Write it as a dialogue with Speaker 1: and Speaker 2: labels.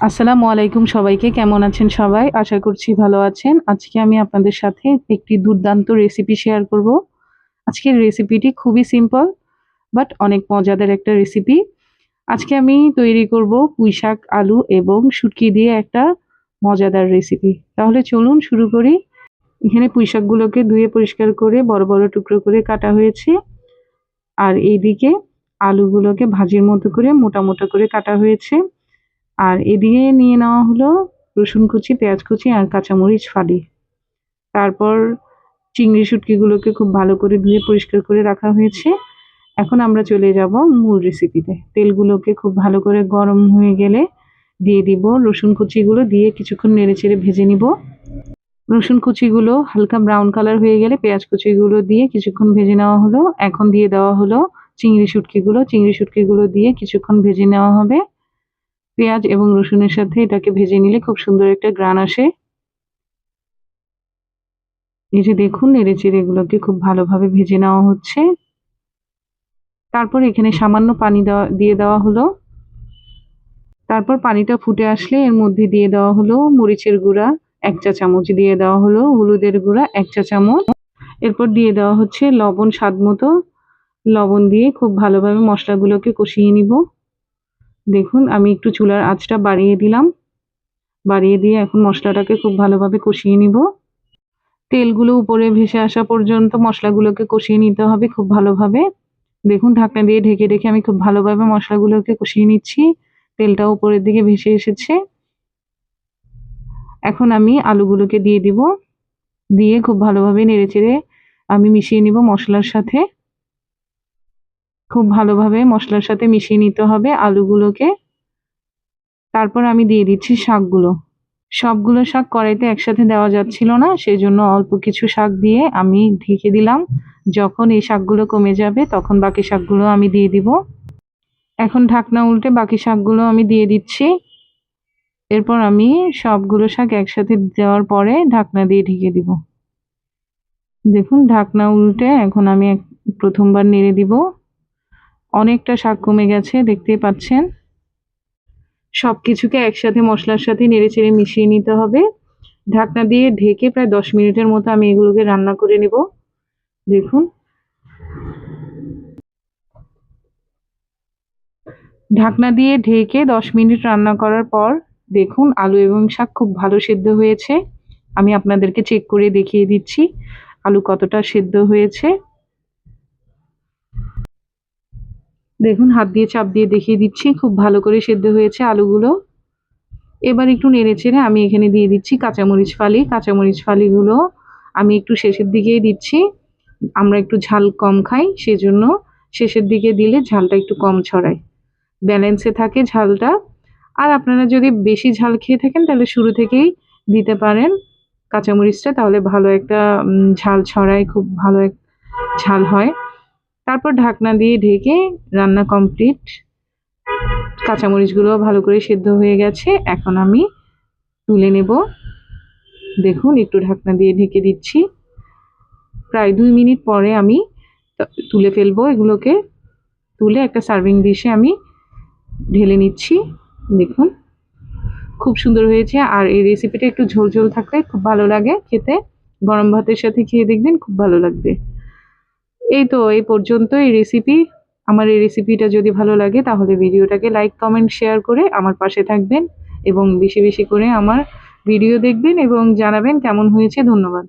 Speaker 1: আসসালামু আলাইকুম সবাইকে। কেমন আছেন সবাই? আশা করছি ভালো আছেন। আজকে আমি আপনাদের সাথে একটি দুর্দান্ত রেসিপি শেয়ার করব। আজকের রেসিপিটি খুবই সিম্পল বাট অনেক মজাদার একটা রেসিপি। আজকে আমি তৈরি করব পুঁইশাক, আলু এবং শুটকি দিয়ে একটা মজাদার রেসিপি। তাহলে চলুন শুরু করি। এখানে পুঁইশাকগুলোকে ধুয়ে পরিষ্কার করে বড় বড় টুকরো করে কাটা হয়েছে। আর এইদিকে আলুগুলোকে ভাজির মতো করে মোটা মোটা করে কাটা হয়েছে। আর এদিকে নিয়ে নেওয়া হলো রসুন কুচি, পেঁয়াজ কুচি আর কাঁচামরিচ ফালি। তারপর চিংড়ি শুটকিগুলোকে খুব ভালো করে ধুয়ে পরিষ্কার করে রাখা হয়েছে। এখন আমরা চলে যাব মূল রেসিপিতে। তেলগুলোকে খুব ভালো করে গরম হয়ে গেলে দিয়ে দিব রসুন কুচিগুলো, দিয়ে কিছুক্ষণ নেড়েচেড়ে ভেজে নিব। রসুন কুচিগুলো হালকা ব্রাউন কালার হয়ে গেলে পেঁয়াজ কুচিগুলো দিয়ে কিছুক্ষণ ভেজে নেওয়া হলো। এখন দিয়ে দেওয়া হলো চিংড়ি শুটকিগুলো দিয়ে কিছুক্ষণ ভেজে নেওয়া হবে। পেঁয়াজ এবং রসুনের সাথে এটাকে ভেজে নিলে খুব সুন্দর একটা ঘ্রাণ আসে। এই যে দেখুন, নেড়েচেড়ে এগুলোকে খুব ভালোভাবে ভেজে নেওয়া হচ্ছে। তারপর এখানে সামান্য পানি দিয়ে দেওয়া হলো। তারপর পানিটা ফুটে আসলে এর মধ্যে দিয়ে দেওয়া হলো মরিচের গুঁড়া 1 চা চামচ, দিয়ে দেওয়া হলো হলুদের গুঁড়া 1 চা চামচ। এরপর দিয়ে দেওয়া হচ্ছে লবণ স্বাদ মতো। লবণ দিয়ে খুব ভালোভাবে মশলাগুলোকে কষিয়ে নিব। দেখুন, আমি একটু চুলার আঁচটা বাড়িয়ে দিলাম। বাড়িয়ে দিয়ে এখন মশলাটাকে খুব ভালোভাবে কষিয়ে নিব। তেলগুলো উপরে ভেসে আসা পর্যন্ত মশলাগুলোকে কষিয়ে নিতে হবে খুব ভালোভাবে। দেখুন, ঢাকনা দিয়ে ঢেকে রেখে আমি খুব ভালোভাবে মশলাগুলোকে কষিয়ে নিচ্ছি। তেলটা উপরের দিকে ভেসে এসেছে। এখন আমি আলুগুলোকে দিয়ে দিব। দিয়ে খুব ভালোভাবে নেড়েচেড়ে আমি মিশিয়ে নিব মশলার সাথে। খুব ভালোভাবে মশলার সাথে মিশিয়ে নিতে হবে আলুগুলোকে। তারপর আমি দিয়ে দিচ্ছি শাকগুলো। সবগুলো শাক কড়াইতে একসাথে দেওয়া যাচ্ছিল না, সেজন্য অল্প কিছু শাক দিয়ে আমি ঢেকে দিলাম। যখন এই শাকগুলো কমে যাবে তখন বাকি শাকগুলো আমি দিয়ে দিব। এখন ঢাকনা উল্টে বাকি শাকগুলো আমি দিয়ে দিচ্ছি। এরপর আমি সবগুলো শাক একসাথে দেওয়ার পরে ঢাকনা দিয়ে ঢেকে দিব। দেখুন, ঢাকনা উল্টে এখন আমি প্রথমবার নেড়ে দিব। অনেকটা শাক কমে গেছে, দেখতেই পাচ্ছেন। সবকিছুকে একসাথে মশলার সাথে নেড়েচেড়ে মিশিয়ে নিতে হবে। ঢাকনা দিয়ে ঢেকে প্রায় 10 মিনিটের মতো আমি এগুলোকে রান্না করে নেব। দেখুন, ঢাকনা দিয়ে ঢেকে 10 মিনিট রান্না করার পর দেখুন আলু এবং শাক খুব ভালো সেদ্ধ হয়েছে। আমি আপনাদেরকে চেক করে দেখিয়ে দিচ্ছি আলু কতটা সেদ্ধ হয়েছে। দেখুন, হাত দিয়ে চাপ দিয়ে দেখিয়ে দিচ্ছি, খুব ভালো করে সেদ্ধ হয়েছে আলুগুলো। এবার একটু নেড়েচেড়ে আমি এখানে দিয়ে দিচ্ছি কাঁচামরিচ ফালি। কাঁচামরিচ ফালিগুলো আমি একটু শেষের দিকেই দিচ্ছি। আমরা একটু ঝাল কম খাই, সেজন্য শেষের দিকে দিলে ঝালটা একটু কম ছড়ায়, ব্যালেন্সে থাকে ঝালটা। আর আপনারা যদি বেশি ঝাল খেয়ে থাকেন তাহলে শুরু থেকেই দিতে পারেন কাঁচামরিচটা, তাহলে ভালো একটা ঝাল ছড়ায়, খুব ভালো এক ঝাল হয়। তারপর ঢাকনা দিয়ে ঢেকে রান্না কমপ্লিট। কাঁচামরিচগুলো ভালো করে সেদ্ধ হয়ে গেছে। এখন আমি তুলে নেব। দেখুন, একটু ঢাকনা দিয়ে ঢেকে দিচ্ছি। প্রায় 2 মিনিট পরে আমি তুলে ফেলবো এগুলোকে। তুলে একটা সার্ভিং ডিশে আমি ঢেলে নিচ্ছি। দেখুন, খুব সুন্দর হয়েছে। আর এই রেসিপিটা একটু ঝোল ঝোল থাকলে খুব ভালো লাগে খেতে। গরম ভাতের সাথে খেয়ে দেখবেন, খুব ভালো লাগবে। এই তো, এই পর্যন্ত এই রেসিপি। আমার এই রেসিপিটা যদি ভালো লাগে তাহলে ভিডিওটাকে লাইক, কমেন্ট, শেয়ার করে আমার পাশে থাকবেন এবং বেশি বেশি করে আমার ভিডিও দেখবেন এবং জানাবেন কেমন হয়েছে। ধন্যবাদ।